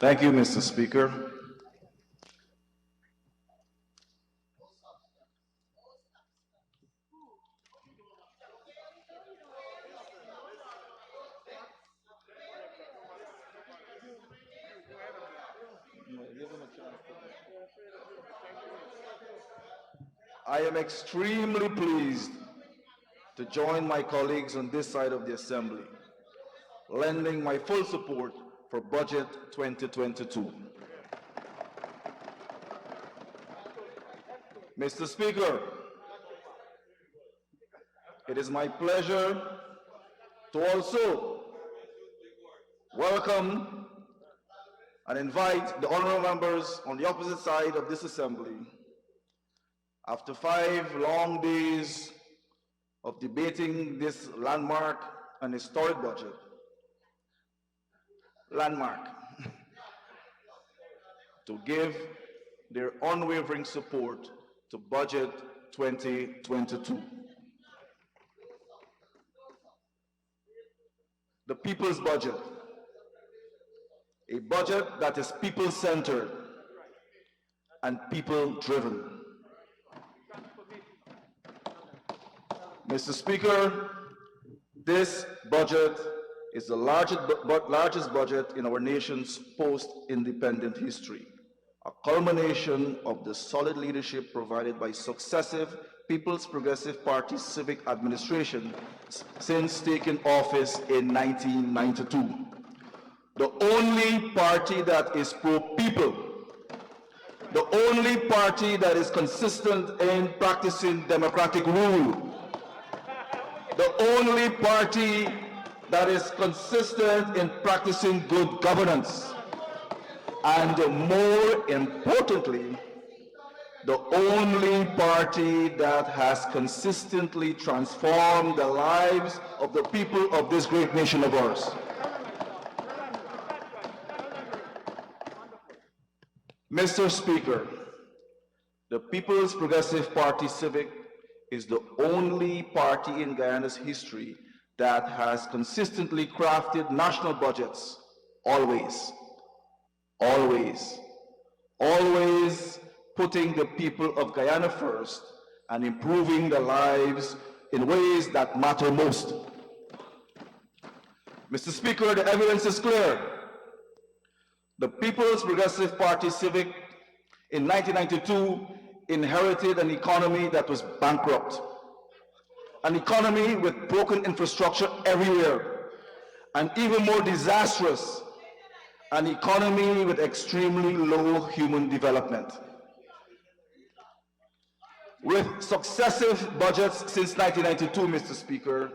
Thank you, Mr. Speaker. I am extremely pleased to join my colleagues on this side of the Assembly, lending my full support for Budget 2022. Mr. Speaker, it is my pleasure to also welcome and invite the honorable members on the opposite side of this Assembly. After 5 long days of debating this landmark and historic budget, to give their unwavering support to Budget 2022. The people's budget, a budget that is people-centered and people-driven. Mr. Speaker, this budget is the largest budget in our nation's post-independent history, a culmination of the solid leadership provided by successive People's Progressive Party civic administration since taking office in 1992. The only party that is pro-people, the only party that is consistent in practicing democratic rule, the only party that is consistent in practicing good governance, and more importantly, the only party that has consistently transformed the lives of the people of this great nation of ours. Mr. Speaker, the People's Progressive Party Civic is the only party in Guyana's history that has consistently crafted national budgets, always putting the people of Guyana first and improving their lives in ways that matter most. Mr. Speaker, the evidence is clear. The People's Progressive Party Civic in 1992 inherited an economy that was bankrupt, an economy with broken infrastructure everywhere, and even more disastrous, an economy with extremely low human development. With successive budgets since 1992, Mr. Speaker,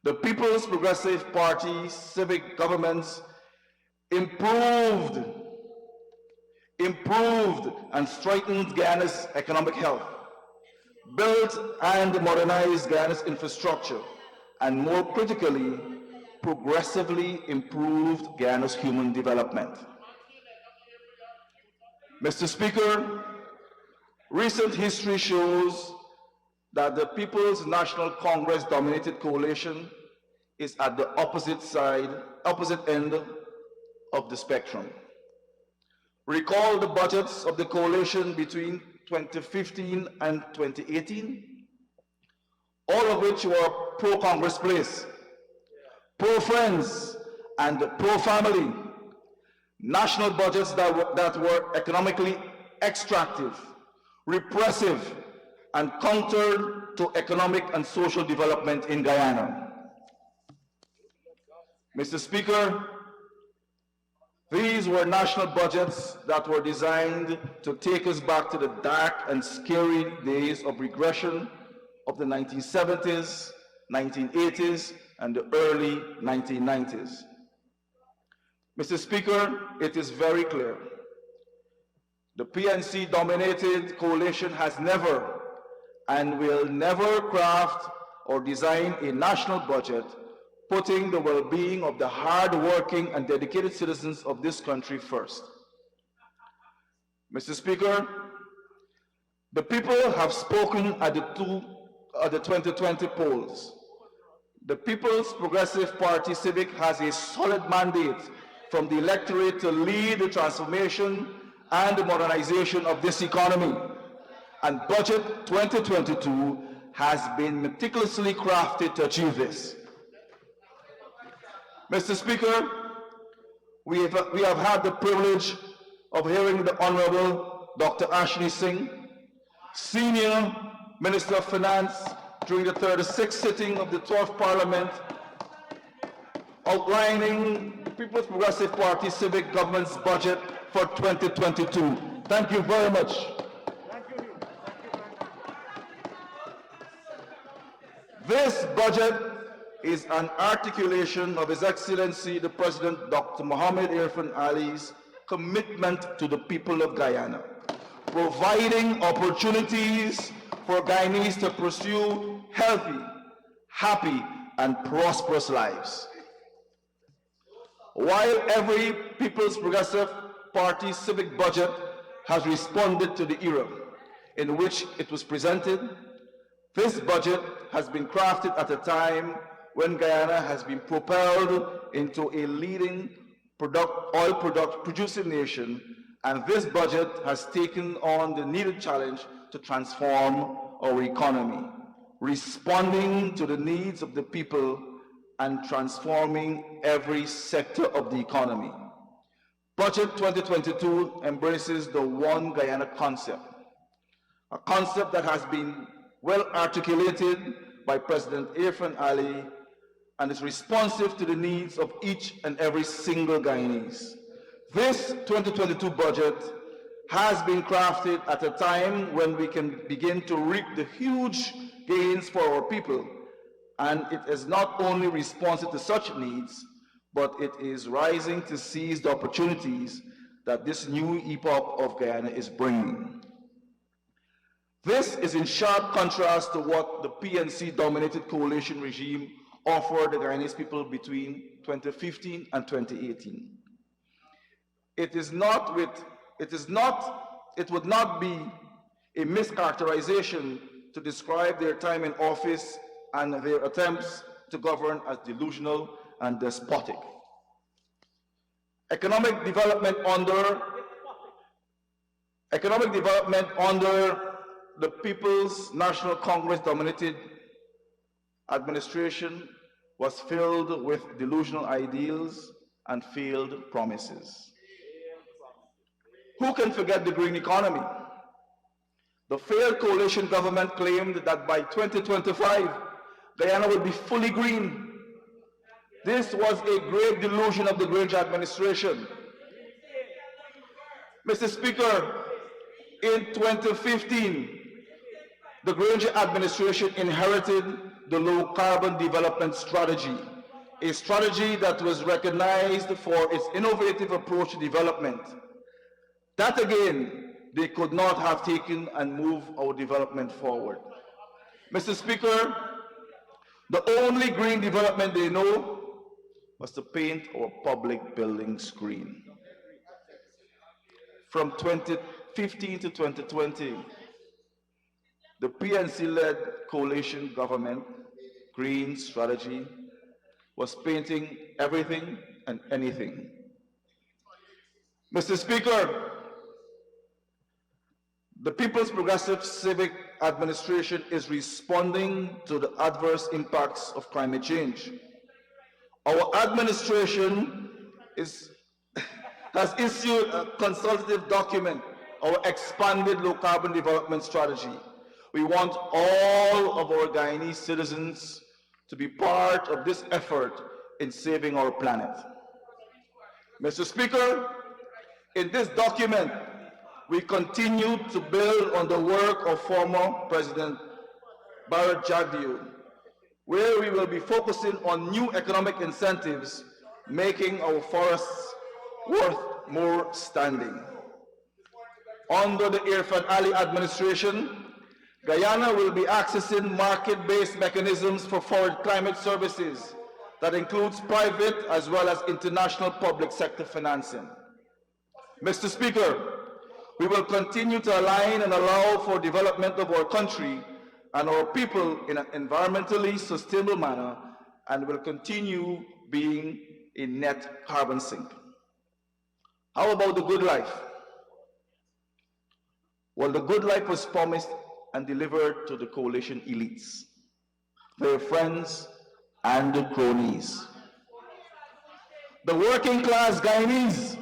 the People's Progressive Party civic governments improved and strengthened Guyana's economic health, built and modernized Guyana's infrastructure, and more critically, progressively improved Guyana's human development. Mr. Speaker, recent history shows that the People's National Congress-dominated coalition is at the opposite end of the spectrum. Recall the budgets of the coalition between 2015 and 2018, all of which were pro-Congress place, pro-friends, and pro-family. National budgets that were economically extractive, repressive, and counter to economic and social development in Guyana. Mr. Speaker, these were national budgets that were designed to take us back to the dark and scary days of regression of the 1970s, 1980s, and the early 1990s. Mr. Speaker, it is very clear. The PNC-dominated coalition has never and will never craft or design a national budget putting the well-being of the hard-working and dedicated citizens of this country first. Mr. Speaker, the people have spoken at the 2020 polls. The People's Progressive Party Civic has a solid mandate from the electorate to lead the transformation and the modernization of this economy. And Budget 2022 has been meticulously crafted to achieve this. Mr. Speaker, we have had the privilege of hearing the Honorable Dr. Ashley Singh, Senior Minister of Finance, during the 36th sitting of the 12th Parliament, outlining the People's Progressive Party Civic Government's budget for 2022. Thank you very much. This budget is an articulation of His Excellency the President Dr. Mohamed Irfan Ali's commitment to the people of Guyana, providing opportunities for Guyanese to pursue healthy, happy, and prosperous lives. While every People's Progressive Party civic budget has responded to the era in which it was presented, this budget has been crafted at a time when Guyana has been propelled into a leading oil producing nation, and this budget has taken on the needed challenge to transform our economy, responding to the needs of the people and transforming every sector of the economy. Budget 2022 embraces the One Guyana concept, a concept that has been well articulated by President Irfan Ali and is responsive to the needs of each and every single Guyanese. This 2022 budget has been crafted at a time when we can begin to reap the huge gains for our people, and it is not only responsive to such needs, but it is rising to seize the opportunities that this new epoch of Guyana is bringing. This is in sharp contrast to what the PNC-dominated coalition regime offered the Guyanese people between 2015 and 2018. It would not be a mischaracterization to describe their time in office and their attempts to govern as delusional and despotic. Economic development under the People's National Congress-dominated administration was filled with delusional ideals and failed promises. Who can forget the green economy? The failed coalition government claimed that by 2025, Guyana will be fully green. This was a grave delusion of the Granger administration. Mr. Speaker, in 2015, the Granger administration inherited the low-carbon development strategy, a strategy that was recognized for its innovative approach to development. That again, they could not have taken and moved our development forward. Mr. Speaker, the only green development they know was to paint our public buildings green. From 2015 to 2020, the PNC-led coalition government green strategy was painting everything and anything. Mr. Speaker, the People's Progressive Civic Administration is responding to the adverse impacts of climate change. Our administration has issued a consultative document, our expanded low-carbon development strategy. We want all of our Guyanese citizens to be part of this effort in saving our planet. Mr. Speaker, in this document, we continue to build on the work of former President Barrett Jagdeo, where we will be focusing on new economic incentives, making our forests worth more standing. Under the Irfan Ali administration, Guyana will be accessing market-based mechanisms for forward climate services that includes private as well as international public sector financing. Mr. Speaker, we will continue to align and allow for development of our country and our people in an environmentally sustainable manner, and will continue being a net carbon sink. How about the good life? Well, the good life was promised and delivered to the coalition elites, their friends and the cronies. The working class Guyanese,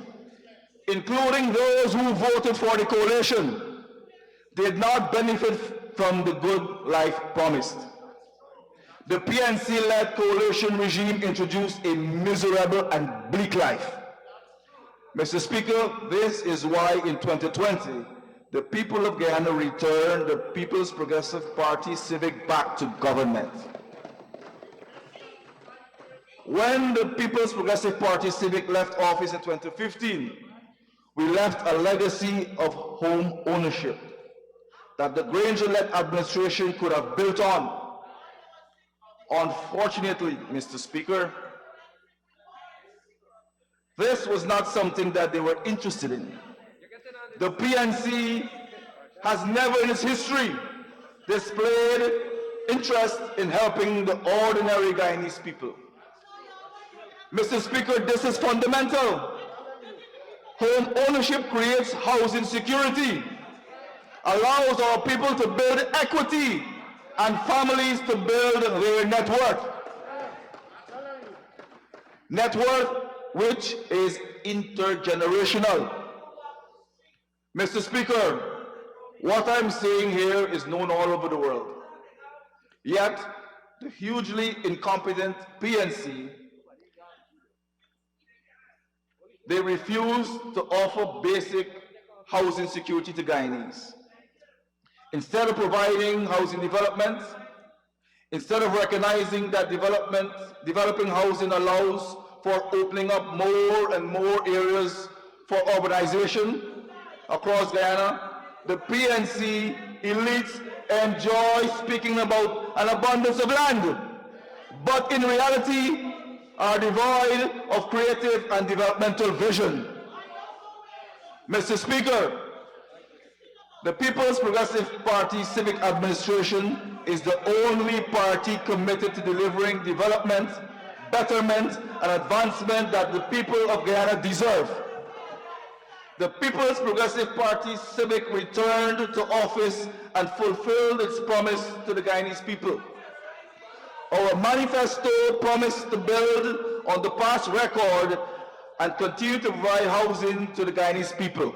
including those who voted for the coalition, did not benefit from the good life promised. The PNC-led coalition regime introduced a miserable and bleak life. Mr. Speaker, this is why in 2020, the people of Guyana returned the People's Progressive Party Civic back to government. When the People's Progressive Party Civic left office in 2015, we left a legacy of home ownership that the Granger-led administration could have built on. Unfortunately, Mr. Speaker, this was not something that they were interested in. The PNC has never in its history displayed interest in helping the ordinary Guyanese people. Mr. Speaker, this is fundamental. Home ownership creates housing security, allows our people to build equity, and families to build their net worth. Net worth which is intergenerational. Mr. Speaker, what I'm saying here is known all over the world. Yet, the hugely incompetent PNC, they refuse to offer basic housing security to Guyanese. Instead of providing housing development, instead of recognizing that developing housing allows for opening up more and more areas for urbanization across Guyana, the PNC elites enjoy speaking about an abundance of land, but in reality are devoid of creative and developmental vision. Mr. Speaker, the People's Progressive Party Civic Administration is the only party committed to delivering development, betterment, and advancement that the people of Guyana deserve. The People's Progressive Party Civic returned to office and fulfilled its promise to the Guyanese people. Our manifesto promised to build on the past record and continue to provide housing to the Guyanese people.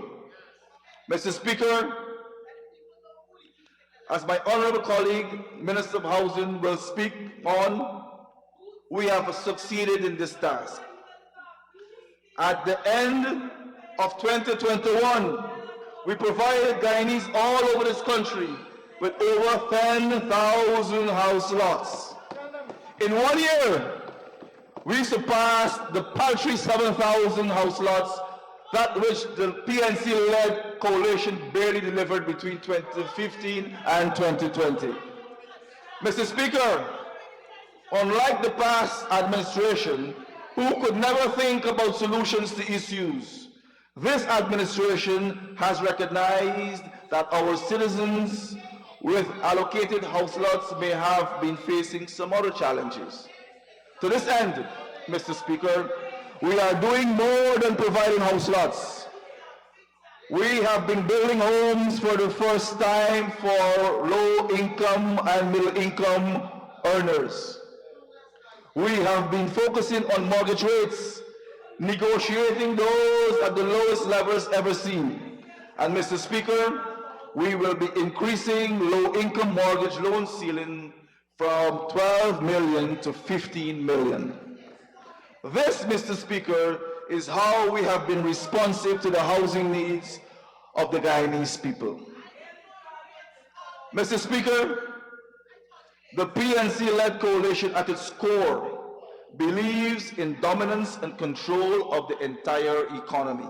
Mr. Speaker, as my honorable colleague, Minister of Housing, will speak on, we have succeeded in this task. At the end of 2021, we provided Guyanese all over this country with over 10,000 house lots. In 1 year, we surpassed the paltry 7,000 house lots that which the PNC-led coalition barely delivered between 2015 and 2020. Mr. Speaker, unlike the past administration, who could never think about solutions to issues, this administration has recognized that our citizens with allocated house lots may have been facing some other challenges. To this end, Mr. Speaker, we are doing more than providing house lots. We have been building homes for the first time for low-income and middle-income earners. We have been focusing on mortgage rates, negotiating those at the lowest levels ever seen. And Mr. Speaker, we will be increasing low-income mortgage loan ceiling from 12 million to 15 million. This, Mr. Speaker, is how we have been responsive to the housing needs of the Guyanese people. Mr. Speaker, the PNC-led coalition at its core believes in dominance and control of the entire economy.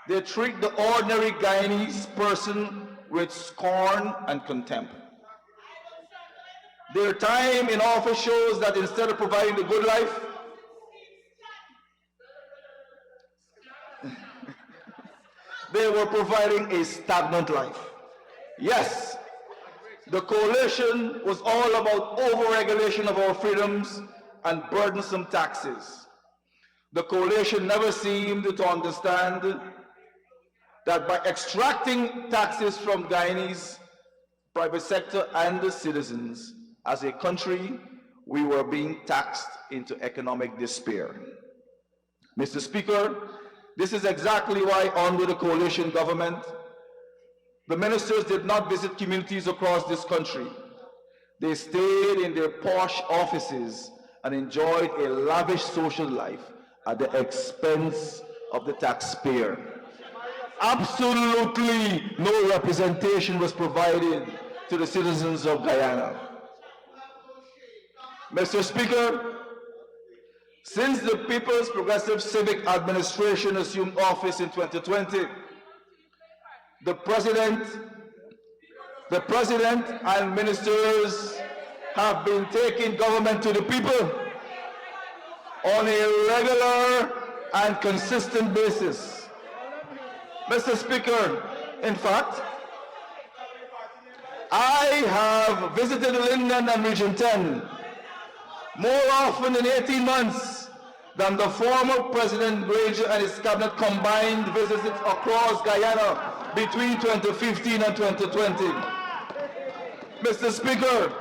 They treat the ordinary Guyanese person with scorn and contempt. Their time in office shows that instead of providing the good life, they were providing a stagnant life. Yes, the coalition was all about overregulation of our freedoms and burdensome taxes. The coalition never seemed to understand that by extracting taxes from Guyanese private sector and the citizens, as a country, we were being taxed into economic despair. Mr. Speaker, this is exactly why under the coalition government, the ministers did not visit communities across this country. They stayed in their posh offices and enjoyed a lavish social life at the expense of the taxpayer. Absolutely no representation was provided to the citizens of Guyana. Mr. Speaker, since the People's Progressive Civic Administration assumed office in 2020, the President and ministers have been taking government to the people on a regular and consistent basis. Mr. Speaker, in fact, I have visited Linden and Region 10 more often in 18 months than the former President Granger and his cabinet combined visits across Guyana between 2015 and 2020. Mr. Speaker,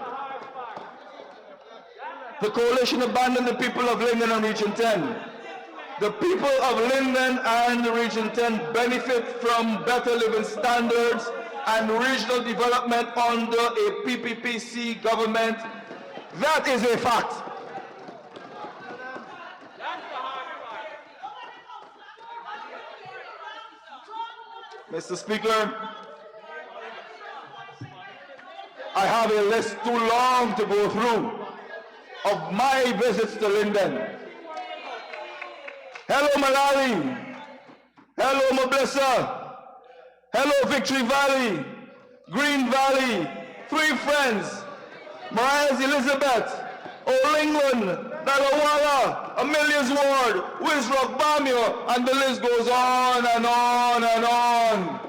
the coalition abandoned the people of Linden and Region 10. The people of Linden and Region 10 benefit from better living standards and regional development under a PPPC government. That is a fact. Mr. Speaker, I have a list too long to go through of my visits to Linden. Hello Malawi, hello Moblessa, hello Victory Valley, Green Valley, Three Friends, Marias Elizabeth, O'Lingland, Dalawala, Amelia's Ward, Wizrock, Bamio, and the list goes on and on and on.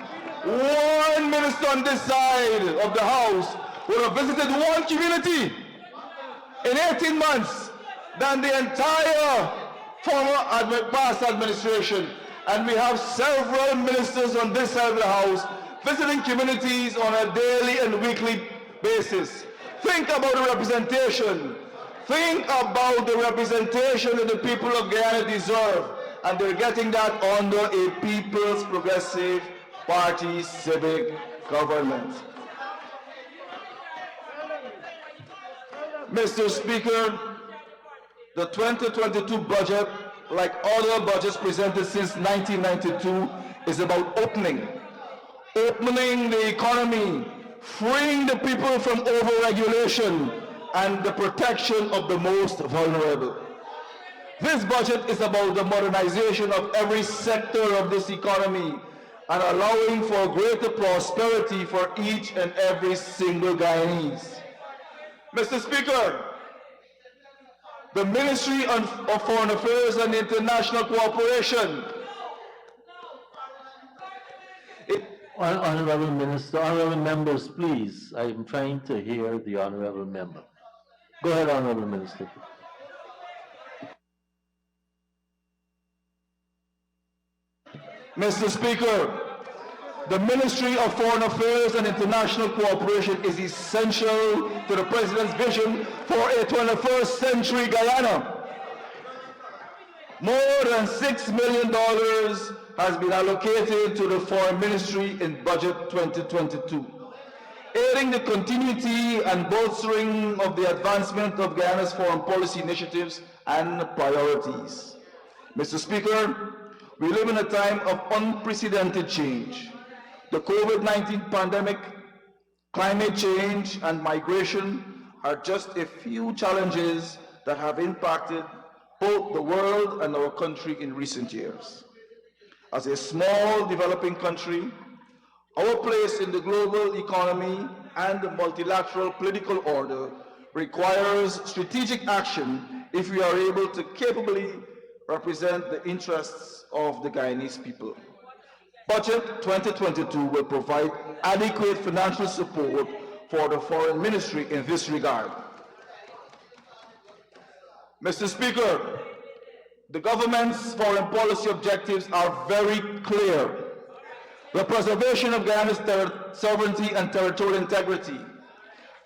One minister on this side of the House would have visited one community in 18 months than the entire former past administration. And we have several ministers on this side of the House visiting communities on a daily and weekly basis. Think about the representation. Think about the representation that the people of Guyana deserve. And they're getting that under a People's Progressive Party civic government. Mr. Speaker, the 2022 budget, like other budgets presented since 1992, is about opening the economy, freeing the people from overregulation, and the protection of the most vulnerable. This budget is about the modernization of every sector of this economy and allowing for greater prosperity for each and every single Guyanese. Mr. Speaker, the Ministry of Foreign Affairs and International Cooperation. Honorable Minister, honorable members, please. I am trying to hear the honorable member. Go ahead, honorable Minister. Mr. Speaker, the Ministry of Foreign Affairs and International Cooperation is essential to the President's vision for a 21st century Guyana. More than $6 million has been allocated to the Foreign Ministry in Budget 2022, aiding the continuity and bolstering of the advancement of Guyana's foreign policy initiatives and priorities. Mr. Speaker, we live in a time of unprecedented change. The COVID-19 pandemic, climate change, and migration are just a few challenges that have impacted both the world and our country in recent years. As a small developing country, our place in the global economy and the multilateral political order requires strategic action if we are able to capably represent the interests of the Guyanese people. Budget 2022 will provide adequate financial support for the Foreign Ministry in this regard. Mr. Speaker, The government's foreign policy objectives are very clear. The preservation of Guyana's sovereignty and territorial integrity,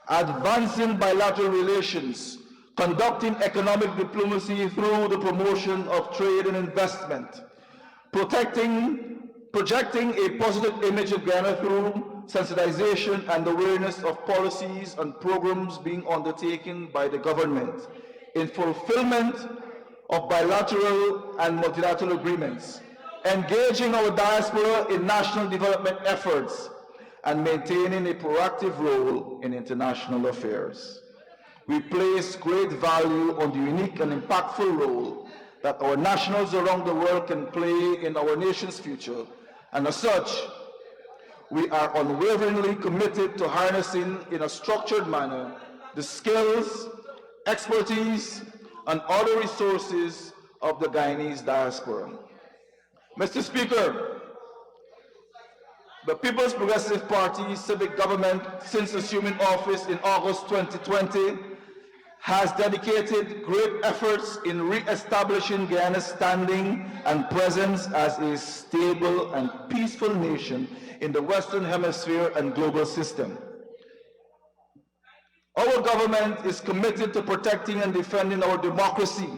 advancing bilateral relations, conducting economic diplomacy through the promotion of trade and investment, projecting a positive image of Guyana through sensitization and awareness of policies and programs being undertaken by the government in fulfillment of bilateral and multilateral agreements, engaging our diaspora in national development efforts, and maintaining a proactive role in international affairs. We place great value on the unique and impactful role that our nationals around the world can play in our nation's future, and as such, we are unwaveringly committed to harnessing in a structured manner the skills, expertise, and other resources of the Guyanese diaspora. Mr. Speaker, the People's Progressive Party civic government, since assuming office in August 2020, has dedicated great efforts in re-establishing Guyana's standing and presence as a stable and peaceful nation in the Western Hemisphere and global system. Our government is committed to protecting and defending our democracy,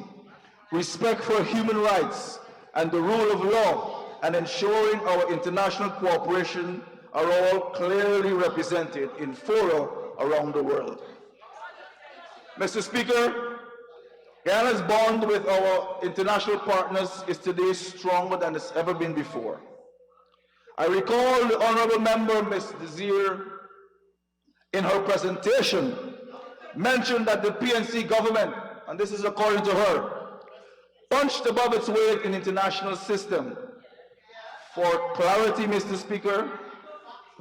respect for human rights, and the rule of law, and ensuring our international cooperation are all clearly represented in fora around the world. Mr. Speaker, Guyana's bond with our international partners is today stronger than it's ever been before. I recall the Honorable Member, Ms. Desir, in her presentation, mentioned that the PNC government, and this is according to her, punched above its weight in international system. For clarity, Mr. Speaker,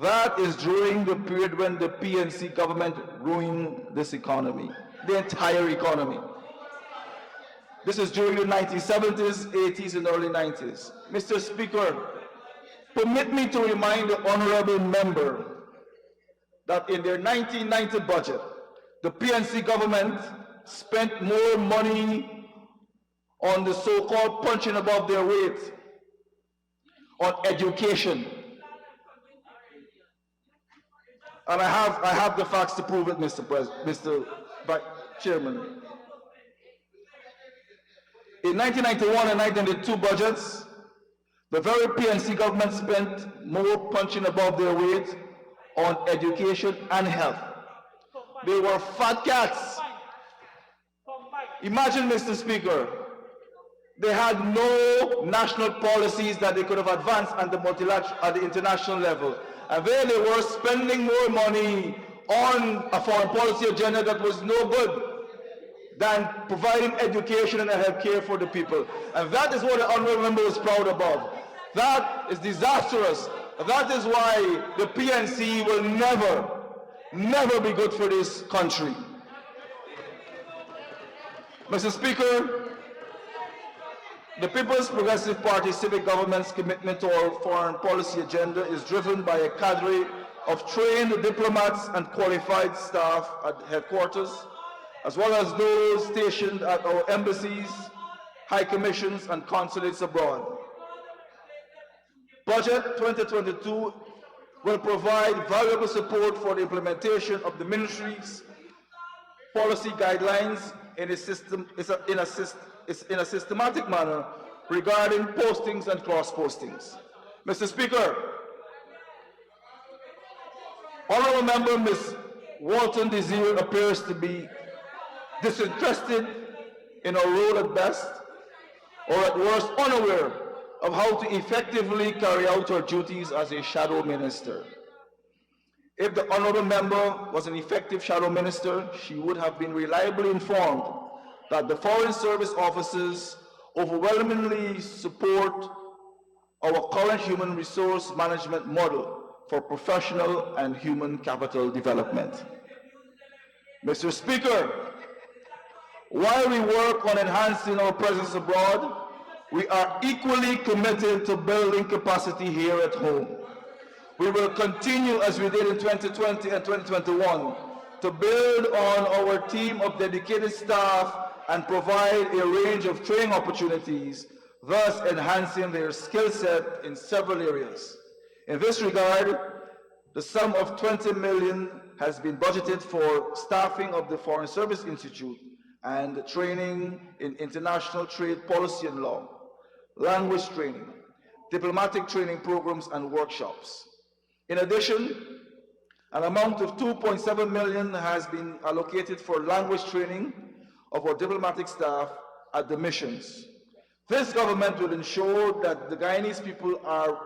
that is during the period when the PNC government ruined this economy, the entire economy. This is during the 1970s, 80s, and early 90s. Mr. Speaker, permit me to remind the honorable member that in their 1990 budget, the PNC government spent more money on the so-called punching above their weight, on education. And I have the facts to prove it, Mr. Chairman. In 1991 and 1992 budgets, the very PNC government spent more punching above their weight on education and health. They were fat cats. Imagine, Mr. Speaker, they had no national policies that they could have advanced at the international level. And there they were spending more money on a foreign policy agenda that was no good than providing education and health care for the people. And that is what the honorable member was proud about. That is disastrous. That is why the PNC will never be good for this country. Mr. Speaker, the People's Progressive Party civic government's commitment to our foreign policy agenda is driven by a cadre of trained diplomats and qualified staff at headquarters, as well as those stationed at our embassies, high commissions, and consulates abroad. Budget 2022 will provide valuable support for the implementation of the ministry's policy guidelines in a systematic manner regarding postings and cross-postings. Mr. Speaker, Honorable Member Ms. Walton Desir appears to be disinterested in her role at best, or at worst unaware of how to effectively carry out her duties as a shadow minister. If the honorable member was an effective shadow minister, she would have been reliably informed that the Foreign Service officers overwhelmingly support our current human resource management model for professional and human capital development. Mr. Speaker, while we work on enhancing our presence abroad, we are equally committed to building capacity here at home. We will continue, as we did in 2020 and 2021, to build on our team of dedicated staff and provide a range of training opportunities, thus enhancing their skill set in several areas. In this regard, the sum of 20 million has been budgeted for staffing of the Foreign Service Institute and training in international trade policy and law, language training, diplomatic training programs and workshops. In addition, an amount of 2.7 million has been allocated for language training of our diplomatic staff at the missions. This government will ensure that the Guyanese people are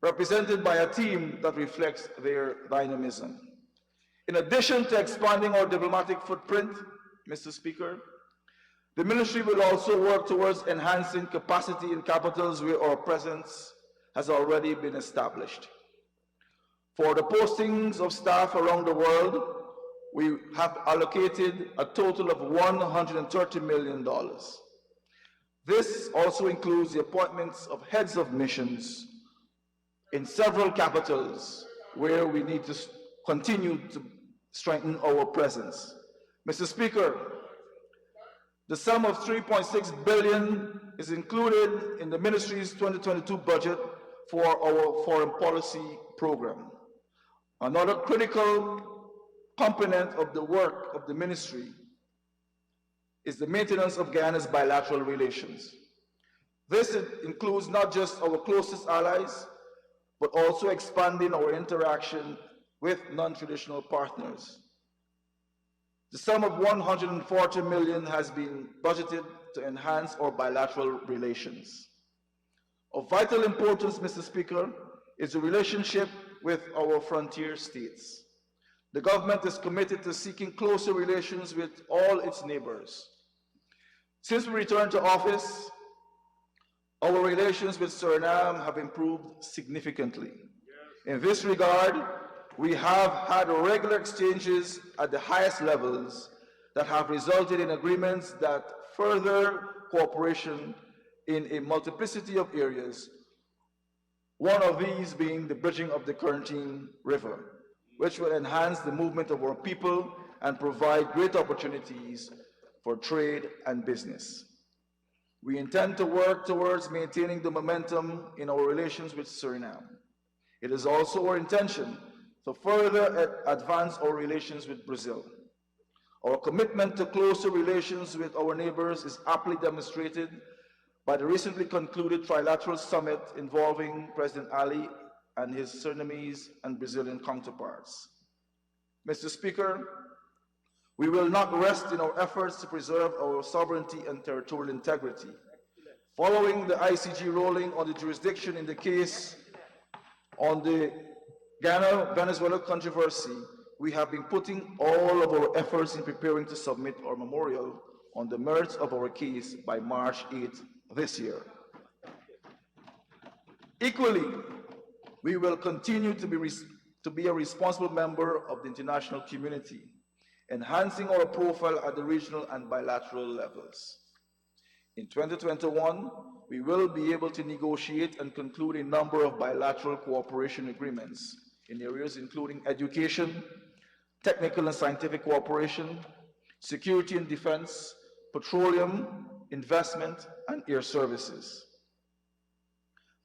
represented by a team that reflects their dynamism. In addition to expanding our diplomatic footprint, Mr. Speaker, the ministry will also work towards enhancing capacity in capitals where our presence has already been established. For the postings of staff around the world, we have allocated a total of $130 million. This also includes the appointments of heads of missions in several capitals where we need to continue to strengthen our presence. Mr. Speaker, the sum of $3.6 billion is included in the ministry's 2022 budget for our foreign policy program. Another critical component of the work of the ministry is the maintenance of Guyana's bilateral relations. This includes not just our closest allies, but also expanding our interaction with non-traditional partners. The sum of 140 million has been budgeted to enhance our bilateral relations. Of vital importance, Mr. Speaker, is the relationship with our frontier states. The government is committed to seeking closer relations with all its neighbors. Since we returned to office, our relations with Suriname have improved significantly. In this regard, we have had regular exchanges at the highest levels that have resulted in agreements that further cooperation in a multiplicity of areas, one of these being the bridging of the Corentyne River, which will enhance the movement of our people and provide great opportunities for trade and business. We intend to work towards maintaining the momentum in our relations with Suriname. It is also our intention to further advance our relations with Brazil. Our commitment to closer relations with our neighbors is aptly demonstrated by the recently concluded trilateral summit involving President Ali and his Surinamese and Brazilian counterparts. Mr. Speaker, we will not rest in our efforts to preserve our sovereignty and territorial integrity. Following the ICJ ruling on the jurisdiction in the case on the Guyana-Venezuela controversy, we have been putting all of our efforts in preparing to submit our memorial on the merits of our case by March 8th this year. Equally, we will continue to be a responsible member of the international community, enhancing our profile at the regional and bilateral levels. In 2021, we will be able to negotiate and conclude a number of bilateral cooperation agreements in areas including education, technical and scientific cooperation, security and defense, petroleum, investment, and air services.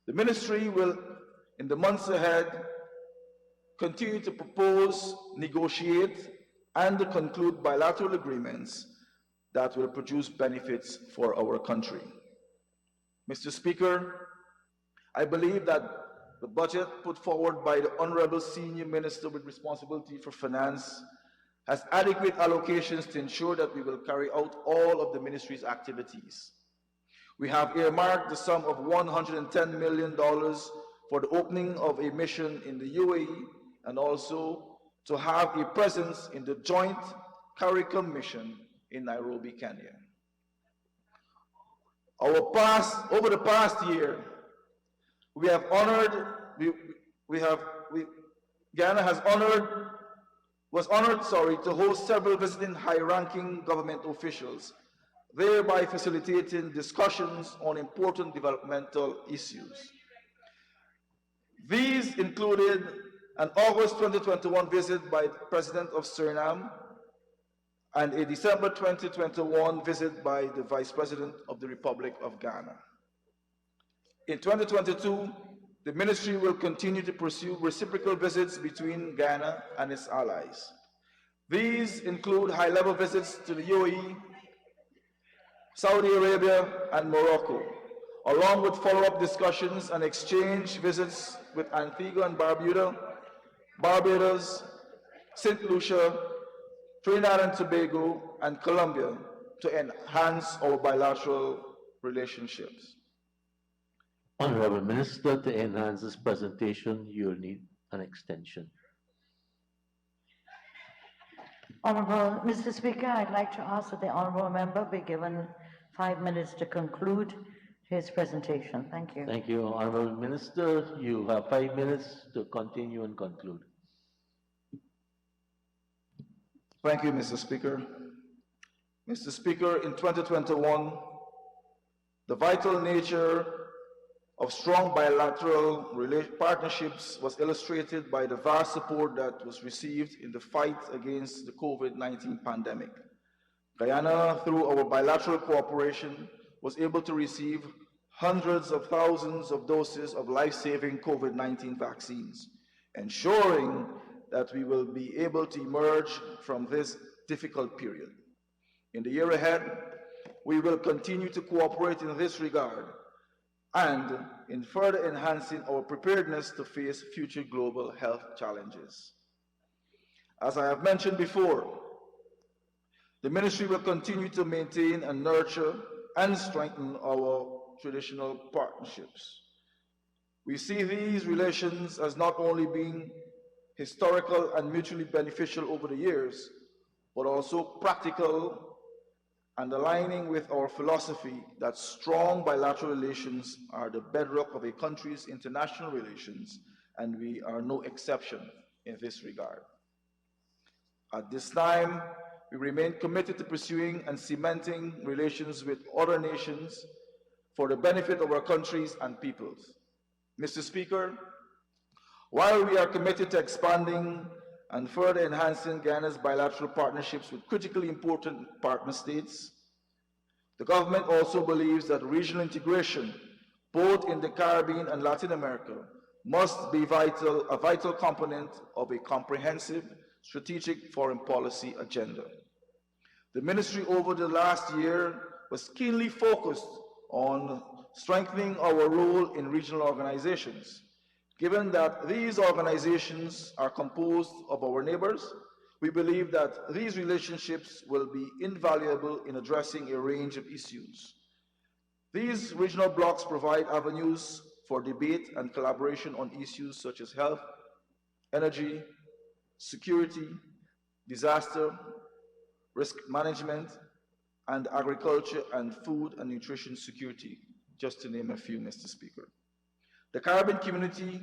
The ministry will, in the months ahead, continue to propose, negotiate, and conclude bilateral agreements that will produce benefits for our country. Mr. Speaker, I believe that the budget put forward by the Honorable Senior Minister with responsibility for finance has adequate allocations to ensure that we will carry out all of the ministry's activities. We have earmarked the sum of $110 million for the opening of a mission in the UAE and also to have a presence in the joint CARICOM mission in Nairobi, Kenya. Over the past year, Guyana was honored to host several visiting high-ranking government officials, thereby facilitating discussions on important developmental issues. These included an August 2021 visit by the President of Suriname, and a December 2021 visit by the Vice President of the Republic of Ghana. In 2022, the ministry will continue to pursue reciprocal visits between Ghana and its allies. These include high-level visits to the UAE, Saudi Arabia, and Morocco, along with follow-up discussions and exchange visits with Antigua and Barbuda, Barbados, St. Lucia, Trinidad and Tobago, and Colombia to enhance our bilateral relationships. Honorable Minister, to enhance this presentation, you'll need an extension. Honorable Mr. Speaker, I'd like to ask that the honorable member be given 5 minutes to conclude his presentation. Thank you. Thank you, Honorable Minister. You have 5 minutes to continue and conclude. Thank you, Mr. Speaker. Mr. Speaker, in 2021, the vital nature of strong bilateral partnerships was illustrated by the vast support that was received in the fight against the COVID-19 pandemic. Guyana, through our bilateral cooperation, was able to receive hundreds of thousands of doses of life-saving COVID-19 vaccines, ensuring that we will be able to emerge from this difficult period. In the year ahead, we will continue to cooperate in this regard and in further enhancing our preparedness to face future global health challenges. As I have mentioned before, the ministry will continue to maintain and nurture and strengthen our traditional partnerships. We see these relations as not only being historical and mutually beneficial over the years, but also practical and aligning with our philosophy that strong bilateral relations are the bedrock of a country's international relations, and we are no exception in this regard. At this time, we remain committed to pursuing and cementing relations with other nations for the benefit of our countries and peoples. Mr. Speaker, while we are committed to expanding and further enhancing Guyana's bilateral partnerships with critically important partner states, the government also believes that regional integration, both in the Caribbean and Latin America, must be a vital component of a comprehensive strategic foreign policy agenda. The ministry over the last year was keenly focused on strengthening our role in regional organizations. Given that these organizations are composed of our neighbors, we believe that these relationships will be invaluable in addressing a range of issues. These regional blocs provide avenues for debate and collaboration on issues such as health, energy, security, disaster, risk management, and agriculture and food and nutrition security, just to name a few, Mr. Speaker. The Caribbean community,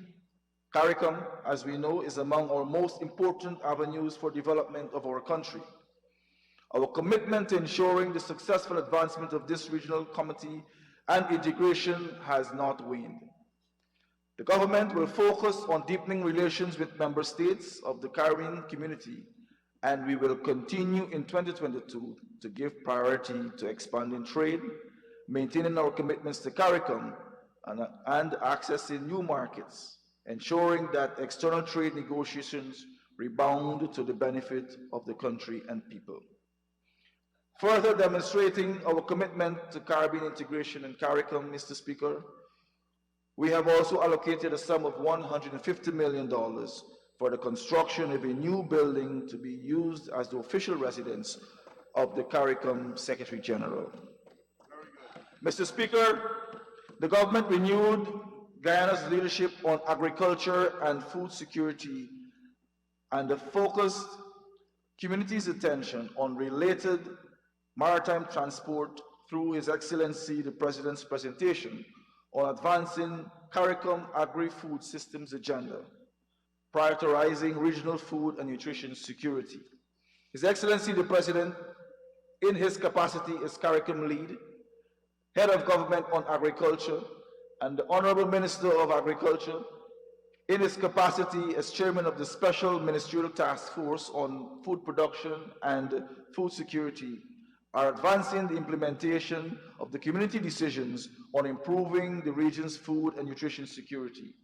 CARICOM, as we know, is among our most important avenues for development of our country. Our commitment to ensuring the successful advancement of this regional committee and integration has not waned. The government will focus on deepening relations with member states of the Caribbean community, and we will continue in 2022 to give priority to expanding trade, maintaining our commitments to CARICOM, and accessing new markets, ensuring that external trade negotiations rebound to the benefit of the country and people. Further demonstrating our commitment to Caribbean integration and CARICOM, Mr. Speaker, we have also allocated a sum of $150 million for the construction of a new building to be used as the official residence of the CARICOM Secretary General. Mr. Speaker, the government renewed Guyana's leadership on agriculture and food security and the focused community's attention on related maritime transport through His Excellency the President's presentation on advancing CARICOM agri-food systems agenda, prioritizing regional food and nutrition security. His Excellency the President, in his capacity as CARICOM lead, Head of Government on Agriculture, and the Honorable Minister of Agriculture, in his capacity as chairman of the Special Ministerial Task Force on Food Production and Food Security, are advancing the implementation of the community decisions on improving the region's food and nutrition security.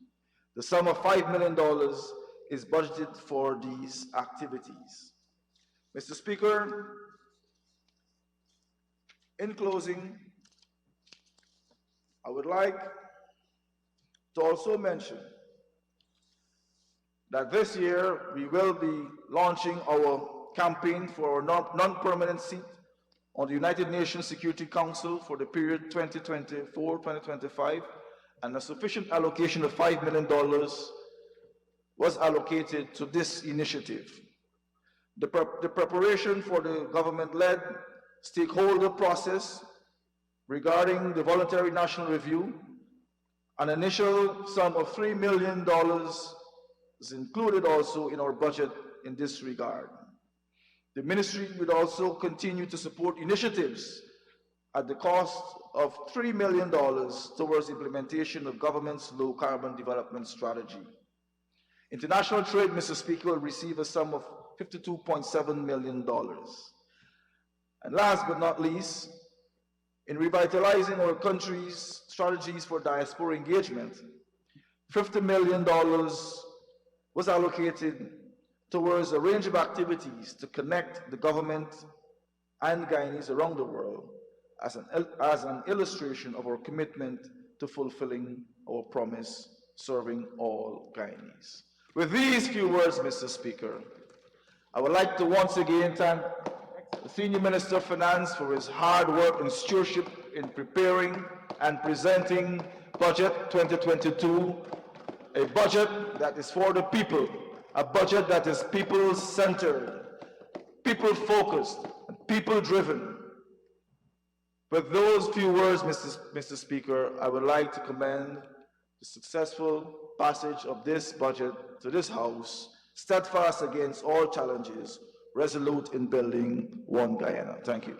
The sum of $5 million is budgeted for these activities. Mr. Speaker, in closing, I would like to also mention that this year we will be launching our campaign for our non-permanent seat on the United Nations Security Council for the period 2024-2025, and a sufficient allocation of $5 million was allocated to this initiative. The preparation for the government-led stakeholder process regarding the voluntary national review, an initial sum of $3 million is included also in our budget in this regard. The ministry would also continue to support initiatives at the cost of $3 million towards implementation of government's low-carbon development strategy. International trade, Mr. Speaker, will receive a sum of $52.7 million. And last but not least, in revitalizing our country's strategies for diaspora engagement, $50 million was allocated towards a range of activities to connect the government and Guyanese around the world as an illustration of our commitment to fulfilling our promise, serving all Guyanese. With these few words, Mr. Speaker, I would like to once again thank the Senior Minister of Finance for his hard work and stewardship in preparing and presenting Budget 2022, a budget that is for the people, a budget that is people-centered, people-focused, and people-driven. With those few words, Mr. Speaker, I would like to commend the successful passage of this budget to this House, steadfast against all challenges, resolute in building one Guyana. Thank you.